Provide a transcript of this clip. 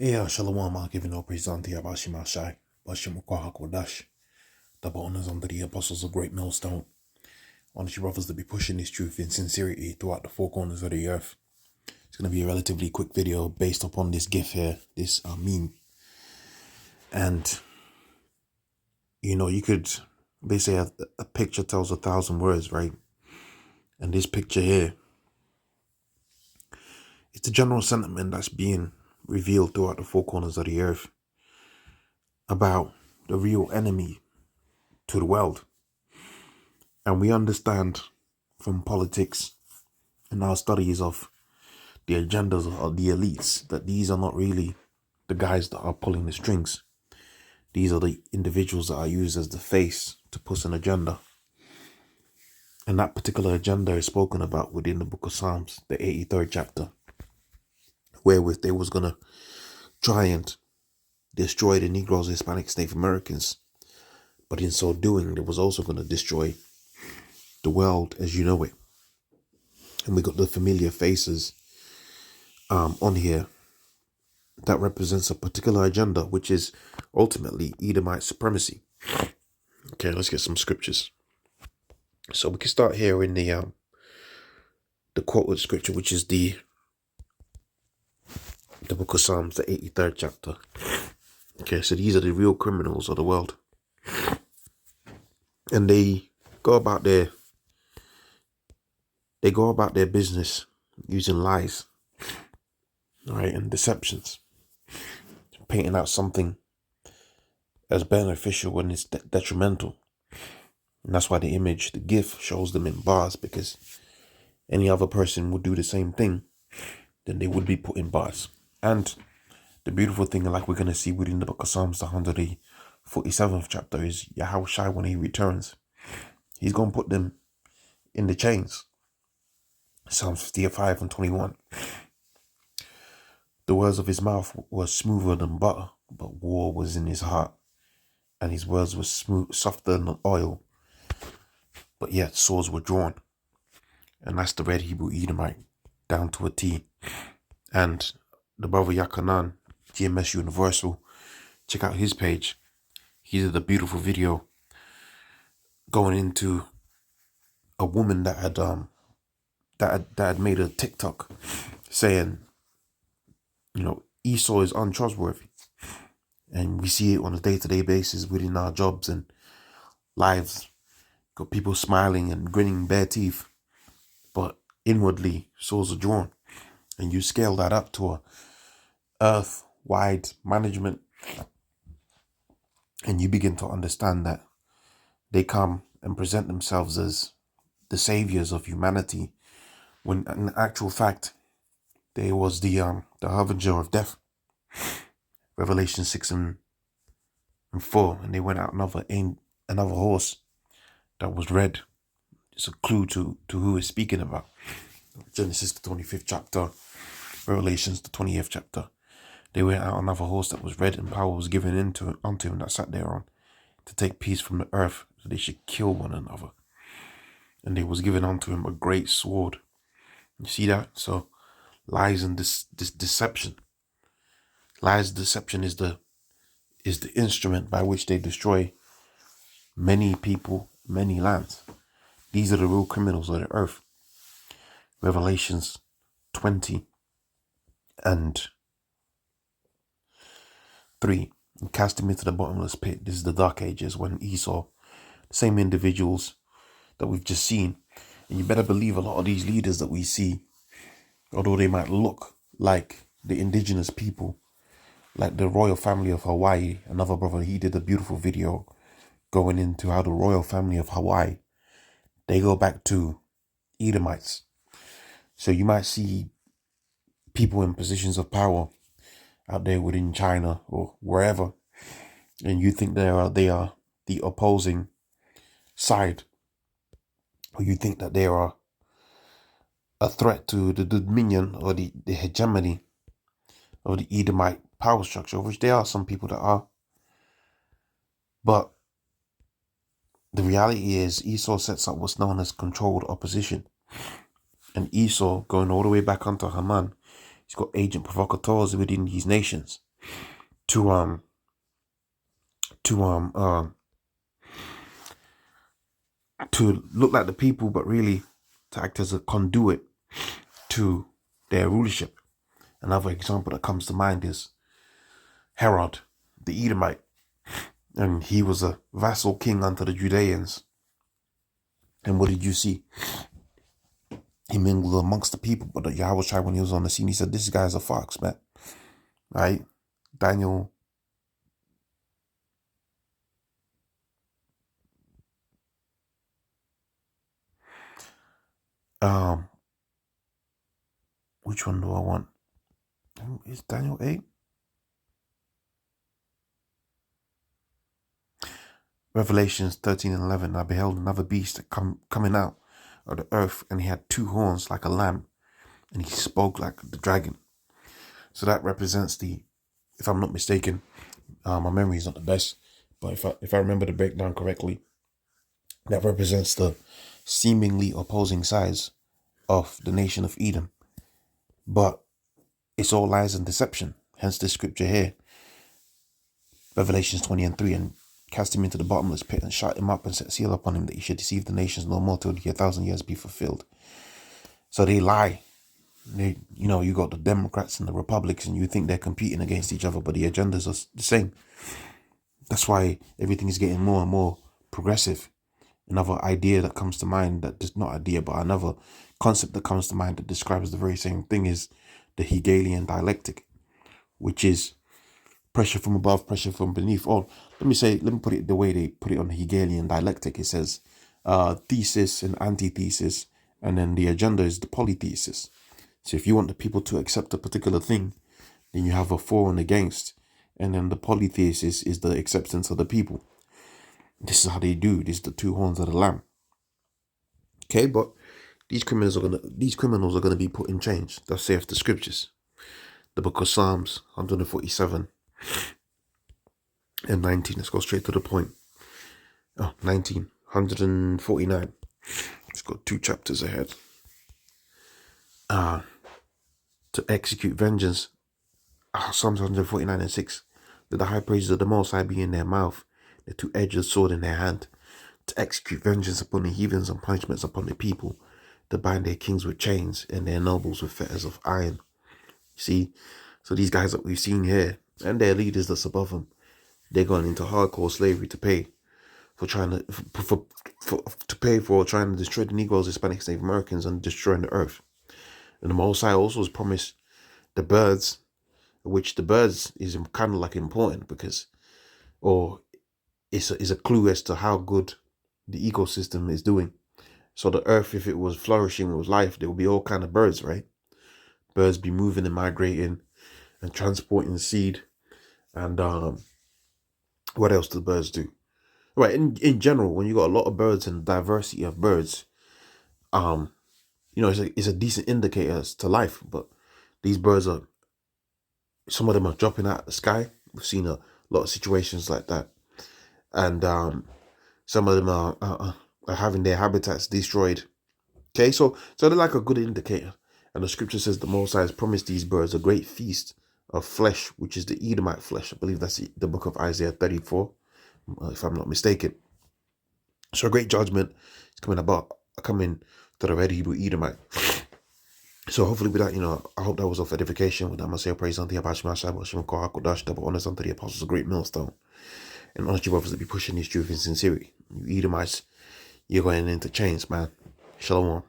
Yeah, Shalom, I'll give no praise unto Yabashi Mashai, Bashim Kwahakodash, double honors unto the apostles of Great Millstone. Honest you brothers to be pushing this truth in sincerity throughout the four corners of the earth. It's going to be a relatively quick video based upon this GIF here, this meme. And, you could, they say a picture tells 1,000 words, right? And this picture here, it's the general sentiment that's being revealed throughout the four corners of the earth about the real enemy to the world. And we understand from politics and our studies of the agendas of the elites that these are not really the guys that are pulling the strings. These are the individuals that are used as the face to push an agenda. And that particular agenda is spoken about within the book of Psalms, the 83rd chapter, wherewith they was going to try and destroy the Negroes, Hispanics, Native Americans. But in so doing, they was also going to destroy the world as you know it. And we got the familiar faces on here that represents a particular agenda, which is ultimately Edomite supremacy. Okay, let's get some scriptures. So we can start here in the quoted scripture, which is the book of Psalms, the 83rd chapter. Okay, so these are the real criminals of the world. And they go about their business using lies, right, and deceptions, painting out something as beneficial when it's detrimental. And that's why the image, the GIF, shows them in bars, because any other person would do the same thing, then they would be put in bars. And the beautiful thing, like we're going to see within the book of Psalms, the 147th chapter, is Yahushua, when he returns, he's going to put them in the chains. Psalms 55 and 21. The words of his mouth were smoother than butter, but war was in his heart. And his words were softer than oil, but yet swords were drawn. And that's the red Hebrew Edomite, down to a T. And the brother Yakanan, GMS Universal, check out his page. He did a beautiful video going into a woman that had made a TikTok saying, Esau is untrustworthy. And we see it on a day-to-day basis within our jobs and lives. Got people smiling and grinning bare teeth, but inwardly swords are drawn. And you scale that up to a earth-wide management, and you begin to understand that they come and present themselves as the saviors of humanity, when in actual fact they was the harbinger of death. Revelation 6 and 4, and they went out another horse that was red. It's a clue to who it's speaking about. Genesis the 25th chapter, Revelations the 20th chapter. They went out another horse that was red, and power was given unto him that sat thereon, to take peace from the earth, so they should kill one another. And there was given unto him a great sword. You see that? So lies and this deception. Lies, deception is the instrument by which they destroy many people, many lands. These are the real criminals of the earth. Revelations 20 and 3. And cast him into the bottomless pit. This is the dark ages, when Esau, the same individuals that we've just seen. And you better believe a lot of these leaders that we see, although they might look like the indigenous people, like the royal family of Hawaii. Another brother, he did a beautiful video going into how the royal family of Hawaii, they go back to Edomites. So you might see people in positions of power out there within China or wherever, and you think they are the opposing side, or you think that they are a threat to the dominion or the hegemony of the Edomite power structure, which there are some people that are. But the reality is Esau sets up what's known as controlled opposition. And Esau, going all the way back onto Haman, he's got agent provocateurs within these nations. to to um uh to look like the people, but really to act as a conduit to their rulership. Another example that comes to mind is Herod, the Edomite, and he was a vassal king unto the Judeans. And what did you see? He mingled amongst the people, but the Yahushua, when he was on the scene, he said, "This guy's a fox, man." Right? Daniel. Which one do I want? Is Daniel 8? Revelations 13 and 11. I beheld another beast coming out of the earth, and he had two horns like a lamb, and he spoke like the dragon. So that represents if I'm not mistaken, my memory is not the best, but if I remember the breakdown correctly, that represents the seemingly opposing sides of the nation of Edom. But it's all lies and deception. Hence the scripture here, Revelations 20 and 3, and cast him into the bottomless pit and shut him up and set seal upon him, that he should deceive the nations no more till the 1,000 years be fulfilled. So they lie. You got the Democrats and the Republicans, and you think they're competing against each other, but the agendas are the same. That's why everything is getting more and more progressive. Another idea that comes to mind, another concept that comes to mind that describes the very same thing is the Hegelian dialectic, which is pressure from above, pressure from beneath. Or let me put it the way they put it on the Hegelian dialectic. It says thesis and antithesis, and then the agenda is the polythesis. So if you want the people to accept a particular thing, then you have a for and against, and then the polythesis is the acceptance of the people. This is how they do. This is the two horns of the lamb. Okay, but these criminals are gonna be put in chains. Thus saith the scriptures. The book of Psalms 147 and 19. Let's go straight to the point. 149. It's got 2 chapters ahead. To execute vengeance. Psalms 149 and 6. That the high praises of the Most High be in their mouth, the two-edged sword in their hand, to execute vengeance upon the heathens and punishments upon the people, to bind their kings with chains and their nobles with fetters of iron. See, so these guys that we've seen here, and their leaders that's above them, they're going into hardcore slavery to pay for trying to destroy the Negroes, Hispanics, Native Americans, and destroying the earth. And the Most High also has promised the birds, which the birds is kind of like important because, or it's a clue as to how good the ecosystem is doing. So the earth, if it was flourishing with life, there would be all kind of birds, right? Birds be moving and migrating and transporting seed. And what else do birds do? Right, in general, when you got a lot of birds and diversity of birds, it's a decent indicator as to life. But these birds some of them are dropping out of the sky. We've seen a lot of situations like that. And some of them are having their habitats destroyed. Okay, so they're like a good indicator. And the scripture says the Most High has promised these birds a great feast of flesh, which is the Edomite flesh. I believe that's the book of Isaiah 34, if I'm not mistaken. So a great judgment is coming to the red Hebrew Edomite. So hopefully with that, I hope that was of edification. With that, I'm going to say a praise unto the Abash Mashai, Hashem Kor HaKodash, double honors unto the apostles, a great millstone. And honest you brothers that be pushing these truth in sincerity. You Edomites, you're going into chains, man. Shalom.